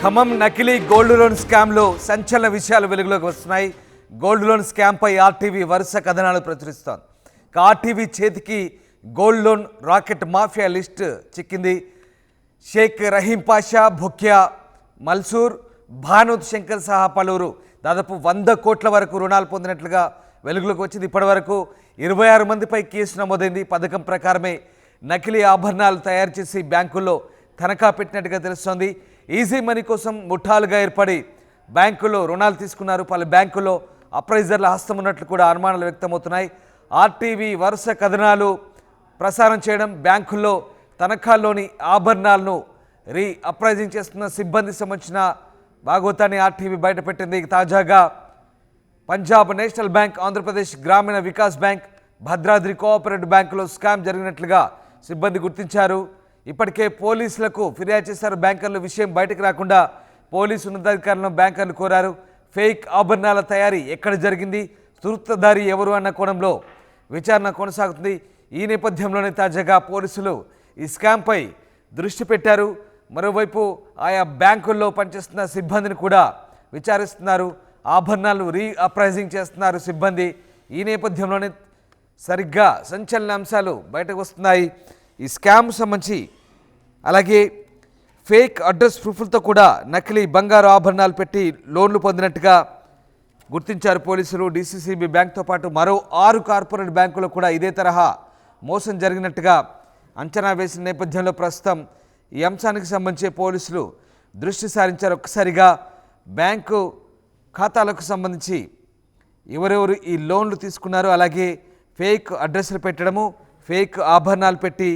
ఖమ్మం నకిలీ gold loan స్కామ్లో సంచలన విషయాలు వెలుగులోకి వస్తున్నాయి. గోల్డ్ లోన్ స్కామ్పై ఆర్టీవీ వరుస కథనాలు ప్రచురిస్తోంది. ఆర్టీవీ చేతికి gold loan racket mafia list చిక్కింది. షేక్ రహీం పాషా, భుక్యా, మల్సూర్, భానోత్ శంకర్ సహా పలువురు దాదాపు 100 కోట్ల వరకు రుణాలు పొందినట్లుగా వెలుగులోకి వచ్చింది. ఇప్పటి వరకు 26 మందిపై కేసు నమోదైంది. పథకం ప్రకారమే నకిలీ ఆభరణాలు తయారు చేసి బ్యాంకుల్లో తనఖా పెట్టినట్టుగా తెలుస్తోంది. ఈజీ మనీ కోసం ముఠాలుగా ఏర్పడి బ్యాంకుల్లో రుణాలు తీసుకున్నారు. పలు బ్యాంకుల్లో అప్రైజర్ల హస్తం ఉన్నట్లు కూడా అనుమానాలు వ్యక్తమవుతున్నాయి. ఆర్టీవీ వరుస కథనాలు ప్రసారం చేయడం, బ్యాంకుల్లో తనఖాల్లోని ఆభరణాలను అప్రైజింగ్ చేస్తున్న సిబ్బందికి సంబంధించిన భాగోతాన్ని ఆర్టీవీ బయటపెట్టింది. తాజాగా పంజాబ్ నేషనల్ బ్యాంక్, ఆంధ్రప్రదేశ్ గ్రామీణ వికాస్ బ్యాంక్, భద్రాద్రి కోఆపరేటివ్ బ్యాంకులో స్కామ్ జరిగినట్లుగా సిబ్బంది గుర్తించారు. ఇప్పటికే పోలీసులకు ఫిర్యాదు చేశారు. బ్యాంకర్లు విషయం బయటకు రాకుండా పోలీసు ఉన్నతాధికారులను బ్యాంకర్లు కోరారు. ఫేక్ ఆభరణాల తయారీ ఎక్కడ జరిగింది, సూత్రధారి ఎవరు అన్న కోణంలో విచారణ కొనసాగుతుంది. ఈ నేపథ్యంలోనే తాజాగా పోలీసులు ఈ స్కామ్పై దృష్టి పెట్టారు. మరోవైపు ఆయా బ్యాంకుల్లో పనిచేస్తున్న సిబ్బందిని కూడా విచారిస్తున్నారు. ఆభరణాలు అప్రైజింగ్ చేస్తున్నారు సిబ్బంది. ఈ నేపథ్యంలోనే సరిగ్గా సంచలన అంశాలు బయటకు వస్తున్నాయి. ఈ స్కామ్ సంబంధించి అలాగే ఫేక్ అడ్రస్ ప్రూఫ్లతో కూడా నకిలీ బంగారు ఆభరణాలు పెట్టి లోన్లు పొందినట్టుగా గుర్తించారు పోలీసులు. డీసీసీబీ బ్యాంక్తో పాటు మరో 6 కార్పొరేట్ బ్యాంకులు కూడా ఇదే తరహా మోసం జరిగినట్టుగా అంచనా వేసిన నేపథ్యంలో ప్రస్తుతం ఈ అంశానికి సంబంధించి పోలీసులు దృష్టి సారించారు. ఒక్కసారిగా బ్యాంకు ఖాతాలకు సంబంధించి ఎవరెవరు ఈ లోన్లు తీసుకున్నారు, అలాగే ఫేక్ అడ్రస్లు పెట్టడము, ఫేక్ ఆభరణాలు పెట్టి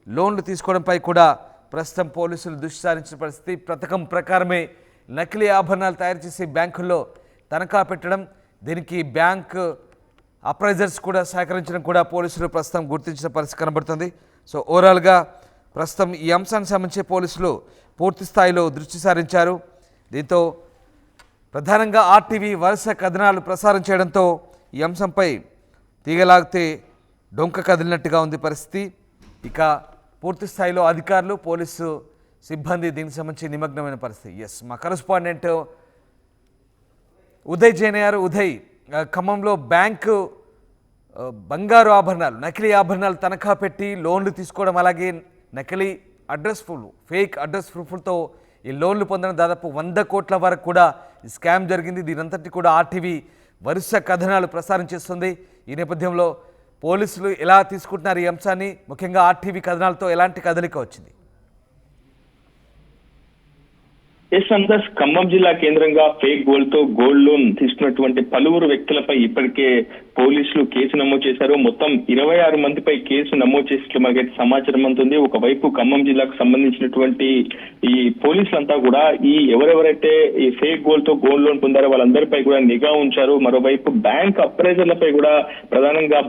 లోన్లు తీసుకోవడంపై కూడా ప్రస్తుతం పోలీసులు దృష్టి సారించిన పరిస్థితి. పథకం ప్రకారమే నకిలీ ఆభరణాలు తయారు చేసి బ్యాంకుల్లో తనఖా పెట్టడం, దీనికి బ్యాంక్ అప్రైజర్స్ కూడా సహకరించడం కూడా పోలీసులు ప్రస్తుతం గుర్తించిన పరిస్థితి కనబడుతుంది. సో ఓవరాల్గా ప్రస్తుతం ఈ అంశానికి సంబంధించి పోలీసులు పూర్తి స్థాయిలో దృష్టి సారించారు. దీంతో ప్రధానంగా ఆర్టీవీ వరుస కథనాలు ప్రసారం చేయడంతో ఈ అంశంపై తీగలాగితే డొంక కదిలినట్టుగా ఉంది పరిస్థితి. ఇక పూర్తి స్థాయిలో అధికారులు, పోలీసు సిబ్బంది దీనికి సంబంధించి నిమగ్నమైన పరిస్థితి. మా కరెస్పాండెంట్ ఉదయ్ జైన్ అయ్యారు. ఉదయ్, ఖమ్మంలో బ్యాంకు బంగారు ఆభరణాలు, నకిలీ ఆభరణాలు తనఖా పెట్టి లోన్లు తీసుకోవడం, అలాగే నకిలీ అడ్రస్ ప్రూఫ్, ఫేక్ అడ్రస్ ప్రూఫ్లతో ఈ లోన్లు పొందడం, దాదాపు 100 కోట్ల వరకు కూడా ఈ స్కామ్ జరిగింది. దీనంతటి కూడా ఆర్టీవీ వరుస కథనాలు ప్రసారం చేస్తుంది. ఈ నేపథ్యంలో పోలీసులు ఎలా తీసుకుంటున్నారు ఈ అంశాన్ని, ముఖ్యంగా ఆర్టీవీ కథనాలతో ఎలాంటి కదలిక వచ్చింది? సంతోష్, ఖమ్మం జిల్లా కేంద్రంగా ఫేక్ గోల్డ్ తో గోల్డ్ లోన్ తీసుకున్నటువంటి పలువురు వ్యక్తులపై ఇప్పటికే పోలీసులు కేసు నమోదు చేశారు. మొత్తం 26 మందిపై కేసు నమోదు చేసినట్లు మనకైతే సమాచారం అందుతుంది. ఒకవైపు ఖమ్మం జిల్లాకు సంబంధించినటువంటి ఈ పోలీసులంతా కూడా ఈ ఎవరెవరైతే ఈ ఫేక్ గోల్డ్ తో గోల్డ్ లోన్ పొందారో వాళ్ళందరిపై కూడా నిఘా ఉంచారు. మరోవైపు బ్యాంక్ అప్రైజర్లపై కూడా ప్రధానంగా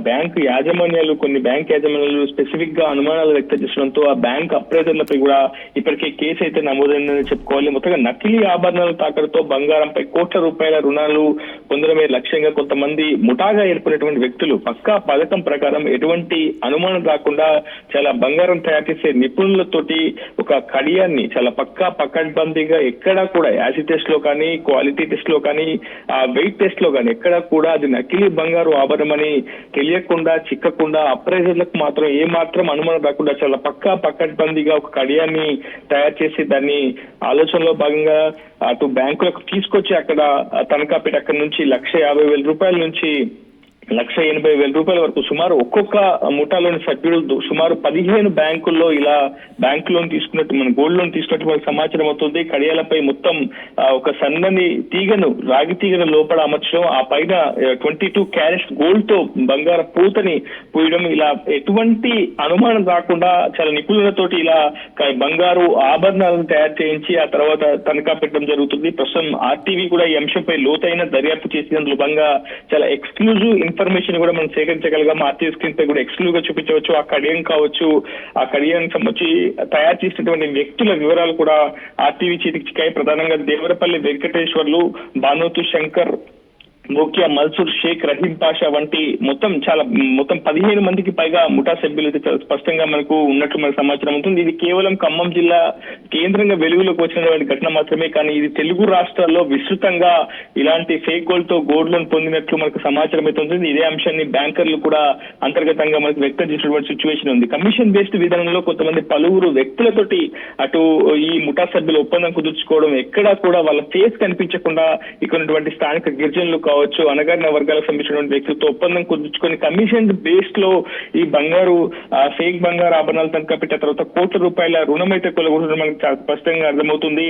కొన్ని బ్యాంక్ యాజమాన్యాలు స్పెసిఫిక్ గా అనుమానాలు వ్యక్తం చేసడంతో ఆ బ్యాంక్ అప్రైజర్లపై కూడా ఇప్పటికే కేసు అయితే నమోదైందని చెప్పుకోవాలి. మొత్తంగా నకిలీ ఆభరణాల తాకడతో బంగారంపై కోట్ల రూపాయల రుణాలు పొందడమే లక్ష్యంగా కొంతమంది ముఠాగా ఏర్పడినటువంటి వ్యక్తులు పక్కా పథకం ప్రకారం ఎటువంటి అనుమానం రాకుండా చాలా బంగారం తయారు చేసే నిపుణులతోటి ఒక కడియాన్ని చాలా పకడ్బందీగా ఎక్కడా కూడా యాసిడ్ టెస్ట్ లో కానీ, క్వాలిటీ టెస్ట్ లో కానీ, ఆ వెయిట్ టెస్ట్ లో కానీ ఎక్కడా కూడా అది నకిలీ బంగారు ఆభరణం అని తెలియకుండా, చిక్కకుండా అప్రైజర్లకు మాత్రం ఏ మాత్రం అనుమానం రాకుండా చాలా పకడ్బందీగా ఒక కడియాన్ని తయారు చేసి దాన్ని ఆలోచనలో భాగంగా అటు బ్యాంకులకు తీసుకొచ్చి అక్కడ తనఖా పెట్టి అక్కడి నుంచి 1,50,000 రూపాయల నుంచి 1,80,000 వరకు సుమారు ఒక్కొక్క ముఠాలోని సభ్యులు సుమారు 15 బ్యాంకుల్లో ఇలా బ్యాంకు లోన్ తీసుకున్నట్టు, మన గోల్డ్ లోన్ తీసుకున్నట్టు మనకు సమాచారం అవుతుంది. కడియాలపై మొత్తం ఒక సన్నని తీగను, రాగి తీగను లోపల అమర్చడం, ఆ పైన 22 క్యారెట్స్ గోల్డ్ తో బంగారం పూతని పూయడం, ఇలా ఎటువంటి అనుమానం రాకుండా చాలా నిపుణులతోటి ఇలా బంగారు ఆభరణాలను తయారు చేయించి ఆ తర్వాత తనఖా పెట్టడం జరుగుతుంది. ప్రస్తుతం ఆర్టీవీ కూడా ఈ అంశంపై లోతైన దర్యాప్తు చేసినందుకు భాగంగా చాలా ఎక్స్క్లూజివ్ ఇన్ఫర్మేషన్ కూడా మనం సేకరించగలిగాం. ఆర్టీవీ స్క్రీన్ పై కూడా ఎక్స్క్లూజివ్ గా చూపించవచ్చు. ఆ కడియం కావచ్చు, ఆ కడియానికి సంబంధించి తయారు చేసినటువంటి వ్యక్తుల వివరాలు కూడా ఆర్టీవీ చేతికి చిక్కాయి. ప్రధానంగా దేవరపల్లి వెంకటేశ్వర్లు, భానోతు శంకర్ మోకియా మల్సూర్ షేక్ రహీం పాషా వంటి మొత్తం 15 మందికి పైగా ముఠా సభ్యులు అయితే చాలా స్పష్టంగా మనకు ఉన్నట్లు మనకు సమాచారం ఉంటుంది. ఇది కేవలం ఖమ్మం జిల్లా కేంద్రంగా వెలుగులోకి వచ్చినటువంటి ఘటన మాత్రమే, కానీ ఇది తెలుగు రాష్ట్రాల్లో విస్తృతంగా ఇలాంటి ఫేక్ గోల్డ్ తో గోల్డ్ లోన్ పొందినట్లు మనకు సమాచారం అయితే ఉంటుంది. ఇదే అంశాన్ని బ్యాంకర్లు కూడా అంతర్గతంగా మనకు వ్యక్తం చేసినటువంటి సిచ్యువేషన్ ఉంది. కమిషన్ బేస్డ్ విధానంలో కొంతమంది పలువురు వ్యక్తులతోటి అటు ఈ ముఠా సభ్యులు ఒప్పందం కుదుర్చుకోవడం, ఎక్కడా కూడా వాళ్ళ ఫేస్ కనిపించకుండా ఇక్కడ ఉన్నటువంటి స్థానిక గిరిజనులు కావచ్చు, అనగారిన వర్గాలకు సంబంధించినటువంటి వ్యక్తులతో ఒప్పందం కుదుర్చుకొని కమిషన్ బేస్డ్ లో ఈ బంగారు ఫేక్ బంగారు ఆభరణాలు తనఖా పెట్టిన తర్వాత కోట్ల రూపాయల రుణం అయితే కొలగొట్టడం మనకు చాలా స్పష్టంగా అర్థమవుతుంది.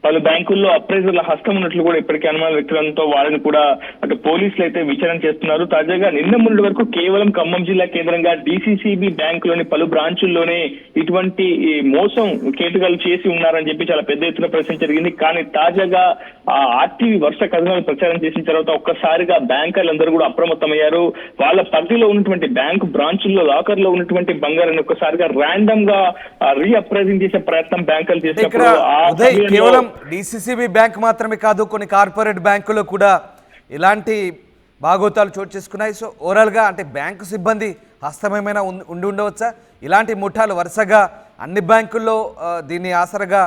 పలు బ్యాంకుల్లో అప్రైజర్ల హస్తం ఉన్నట్లు కూడా ఇప్పటికే అనుమానం వ్యక్తులతో వారిని కూడా అటు పోలీసులు అయితే విచారణ చేస్తున్నారు. తాజాగా నిన్న మొన్నటి వరకు కేవలం ఖమ్మం జిల్లా కేంద్రంగా DCCB బ్యాంకులోని పలు బ్రాంచుల్లోనే ఇటువంటి మోసం కేటుగాలు చేసి ఉన్నారని చెప్పి చాలా పెద్ద ఎత్తున ప్రశ్న జరిగింది. కానీ తాజాగా RTV వరుస కథనాలు ప్రచారం చేసిన తర్వాత ఒక్కసారిగా బ్యాంకర్లందరూ కూడా అప్రమత్తమయ్యారు. వాళ్ళ పరిధిలో ఉన్నటువంటి బ్యాంకు బ్రాంచుల్లో లాకర్ లో ఉన్నటువంటి బంగారాన్ని ఒక్కసారిగా ర్యాండమ్ గా రీఅప్రైజింగ్ చేసే ప్రయత్నం బ్యాంకర్లు చేసినప్పుడు DCCB బ్యాంక్ మాత్రమే కాదు, కొన్ని కార్పొరేట్ బ్యాంకులో కూడా ఇలాంటి బాగోతాలు చోటు చేసుకున్నాయి. సో ఓవరాల్గా అంటే బ్యాంకు సిబ్బంది హస్తమేమైనా ఉండి ఉండవచ్చా? ఇలాంటి ముఠాలు వరుసగా అన్ని బ్యాంకుల్లో దీన్ని ఆసరగా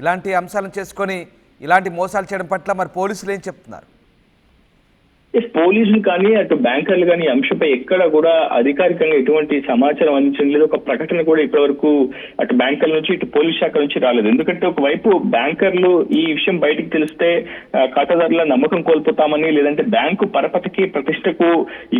ఇలాంటి అంశాలను చేసుకొని ఇలాంటి మోసాలు చేయడం పట్ల మరి పోలీసులు ఏం చెప్తున్నారు? పోలీసులు కానీ అటు బ్యాంకర్లు కానీ అంశంపై ఎక్కడ కూడా అధికారికంగా ఎటువంటి సమాచారం అందించడం లేదు. ఒక ప్రకటన కూడా ఇప్పటి వరకు అటు బ్యాంకర్ల నుంచి ఇటు పోలీస్ శాఖ నుంచి రాలేదు. ఎందుకంటే ఒకవైపు బ్యాంకర్లు ఈ విషయం బయటకు తెలిస్తే ఖాతాదారుల నమ్మకం కోల్పోతామని, లేదంటే బ్యాంకు పరపతికి ప్రతిష్టకు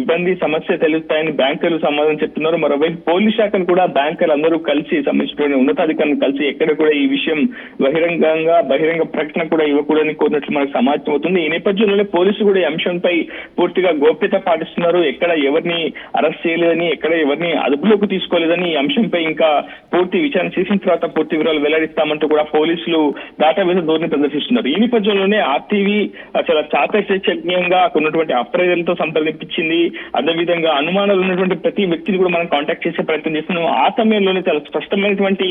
ఇబ్బంది సమస్య తెలుస్తాయని బ్యాంకర్లు సమాధానం చెప్తున్నారు. మరోవైపు పోలీస్ శాఖను కూడా బ్యాంకర్లు అందరూ కలిసి సంబంధించిన ఉన్నతాధికారులను కలిసి ఎక్కడ కూడా ఈ విషయం బహిరంగ ప్రకటన కూడా ఇవ్వకూడదని కోరినట్లు మనకు సమాచారం అవుతుంది. ఈ నేపథ్యంలోనే పోలీసులు కూడా ఈ అంశంపై పూర్తిగా గోప్యత పాటిస్తున్నారు. ఎక్కడ ఎవరిని అరెస్ట్ చేయలేదని, ఎక్కడ ఎవరిని అదుపులోకి తీసుకోలేదని, ఈ అంశంపై ఇంకా పూర్తి విచారణ చేసిన తర్వాత పూర్తి వివరాలు వెల్లడిస్తామంటూ కూడా పోలీసులు దాటావేస ధోరణి ప్రదర్శిస్తున్నారు. ఈ నేపథ్యంలోనే RTV చాలా చాకచక్యంగా ఉన్నటువంటి అప్రైజర్లతో సంప్రదింపించింది. అదేవిధంగా అనుమానాలు ఉన్నటువంటి ప్రతి వ్యక్తిని కూడా మనం కాంటాక్ట్ చేసే ప్రయత్నం చేస్తున్నాం. ఆ సమయంలోనే చాలా స్పష్టమైనటువంటి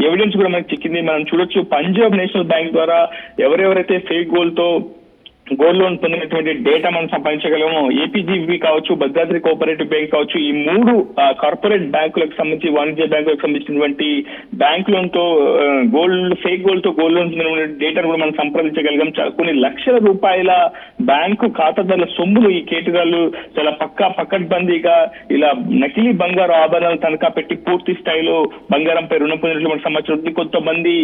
ఎవిడెన్స్ కూడా మనకు చిక్కింది. మనం చూడొచ్చు, పంజాబ్ నేషనల్ బ్యాంక్ ద్వారా ఎవరెవరైతే ఫేక్ గోల్డ్ లోన్ పొందినటువంటి డేటా మనం సంపాదించగలము. APGB కావచ్చు, భద్రాద్రి కోఆపరేటివ్ బ్యాంక్ కావచ్చు, ఈ 3 కార్పొరేట్ బ్యాంకులకు సంబంధించి, వాణిజ్య బ్యాంకులకు సంబంధించినటువంటి బ్యాంక్ లోన్ తో ఫేక్ గోల్డ్ తో గోల్డ్ లోన్ డేటాను కూడా మనం సంప్రదించగలిగాం. కొన్ని లక్షల రూపాయల బ్యాంకు ఖాతాదారుల సొమ్ములు ఈ కేటుగాళ్లు చాలా పకడ్బందీగా ఇలా నకిలీ బంగారు ఆభరణాలు తనఖా పెట్టి పూర్తి స్థాయిలో బంగారంపై రుణం పొందినట్లు మనకు సమాచారం ఉంది. కొంతమంది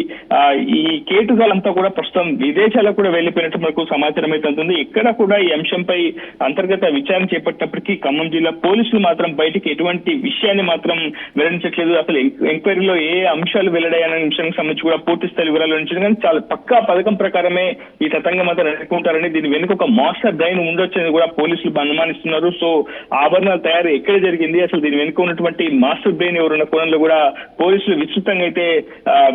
ఈ కేటుగాలంతా కూడా ప్రస్తుతం విదేశాలకు కూడా వెళ్లిపోయినట్టు మనకు సమాచారం అవుతుంది. ఇక్కడ కూడా ఈ అంశంపై అంతర్గత విచారణ చేపట్టినప్పటికీ ఖమ్మం జిల్లా పోలీసులు మాత్రం బయటికి ఎటువంటి విషయాన్ని మాత్రం వెల్లడించట్లేదు. అసలు ఎంక్వైరీలో ఏ అంశాలు వెల్లడయ్యాయనే విషయానికి సంబంధించి కూడా పూర్తి స్థాయి వివరాలు ఉంచారు. కానీ చాలా పక్కా పథకం ప్రకారమే ఈ తతంగం మాత్రం నడుపుకుంటారని, దీని వెనుక ఒక మాస్టర్ బ్రెయిన్ ఉండొచ్చని కూడా పోలీసులు అనుమానిస్తున్నారు. సో ఆభరణాల తయారీ ఎక్కడ జరిగింది, అసలు దీని వెనుక ఉన్నటువంటి మాస్టర్ బ్రెయిన్ ఎవరున్న కోణంలో కూడా పోలీసులు విస్తృతంగా అయితే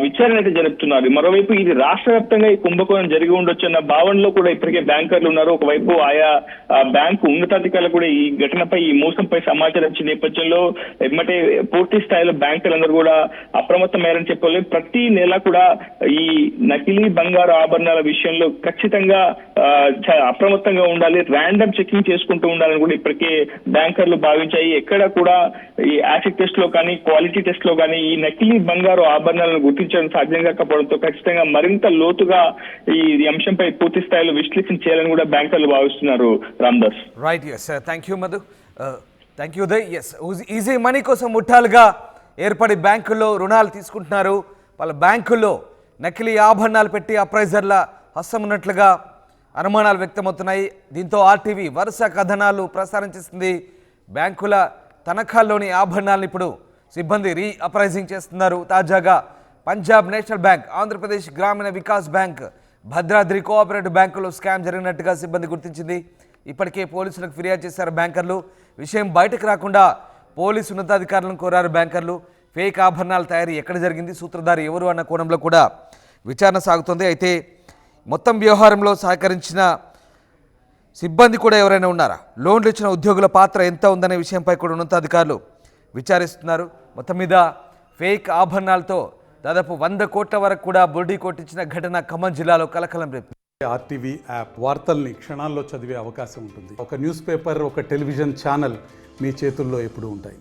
విచారణ అయితే జరుపుతున్నారు. మరోవైపు ఇది రాష్ట్ర వ్యాప్తంగా ఈ కుంభకోణం జరిగి ఉండొచ్చు అన్న భావనలో కూడా ఇప్పటికే బ్యాంకర్లు ఉన్నారు. ఒకవైపు ఆయా బ్యాంకు ఉన్నతాధికారులు కూడా ఈ ఘటనపై, ఈ మోసంపై సమాచారం ఇచ్చిన నేపథ్యంలో ఎమ్మటే పూర్తి స్థాయిలో బ్యాంకర్లందరూ కూడా అప్రమత్తమయ్యారని చెప్పాలి. ప్రతి నెల కూడా ఈ నకిలీ బంగారు ఆభరణాల విషయంలో ఖచ్చితంగా అప్రమత్తంగా ఉండాలి, ర్యాండమ్ చెకింగ్ చేసుకుంటూ ఉండాలని కూడా ఇప్పటికే బ్యాంకర్లు భావించాయి. ఎక్కడ కూడా ఈ యాసిడ్ టెస్ట్ లో కానీ, క్వాలిటీ టెస్ట్ లో కానీ ఈ నకిలీ బంగారు ఆభరణాలను గుర్తించడం సాధ్యం కాకపోవడంతో ఖచ్చితంగా మరింత లోతుగా ఈ అంశంపై పూర్తి స్థాయిలో విశ్లేషణ చేయాలని కూడా బ్యాంకర్లు భావిస్తున్నారు. Ramdas. Right, yes, thank you Madhu, thank you Uday. Yes, easy money కోసం ముఠాలుగా ఏర్పడి బ్యాంకుల్లో రుణాలు తీసుకుంటున్నారు. వాళ్ళ బ్యాంకుల్లో నకిలీ ఆభరణాలు పెట్టి అప్రైజర్ల హస్తం ఉన్నట్లుగా అనుమానాలు వ్యక్తమవుతున్నాయి. దీంతో RTV వరుస కథనాలు ప్రసారం చేస్తుంది. బ్యాంకుల తనఖాల్లోని ఆభరణాలను ఇప్పుడు సిబ్బంది రీఅప్రైజింగ్ చేస్తున్నారు. తాజాగా పంజాబ్ నేషనల్ బ్యాంక్, ఆంధ్రప్రదేశ్ గ్రామీణ వికాస్ బ్యాంక్, భద్రాద్రి కోఆపరేటివ్ బ్యాంకులో స్కామ్ జరిగినట్టుగా సిబ్బంది గుర్తించింది. ఇప్పటికే పోలీసులకు ఫిర్యాదు చేశారు బ్యాంకర్లు. విషయం బయటకు రాకుండా పోలీసు ఉన్నతాధికారులను కోరారు బ్యాంకర్లు. ఫేక్ ఆభరణాల తయారీ ఎక్కడ జరిగింది, సూత్రధారి ఎవరు అన్న కోణంలో కూడా విచారణ సాగుతుంది. అయితే మొత్తం వ్యవహారంలో సహకరించిన సిబ్బంది కూడా ఎవరైనా ఉన్నారా, లోన్లు ఇచ్చిన ఉద్యోగుల పాత్ర ఎంత ఉందనే విషయంపై కూడా ఉన్నతాధికారులు విచారిస్తున్నారు. మొత్తం మీద ఫేక్ ఆభరణాలతో దాదాపు 100 కోట్ల వరకు కూడా బుర్డీ కొట్టించిన ఘటన ఖమ్మం జిల్లాలో కలకలం రేపింది. ఆర్టీవీ యాప్ వార్తల్ని క్షణాల్లో చదివే అవకాశం ఉంటుంది. ఒక న్యూస్ పేపర్, ఒక టెలివిజన్ ఛానల్ మీ చేతుల్లో ఎప్పుడూ ఉంటాయి.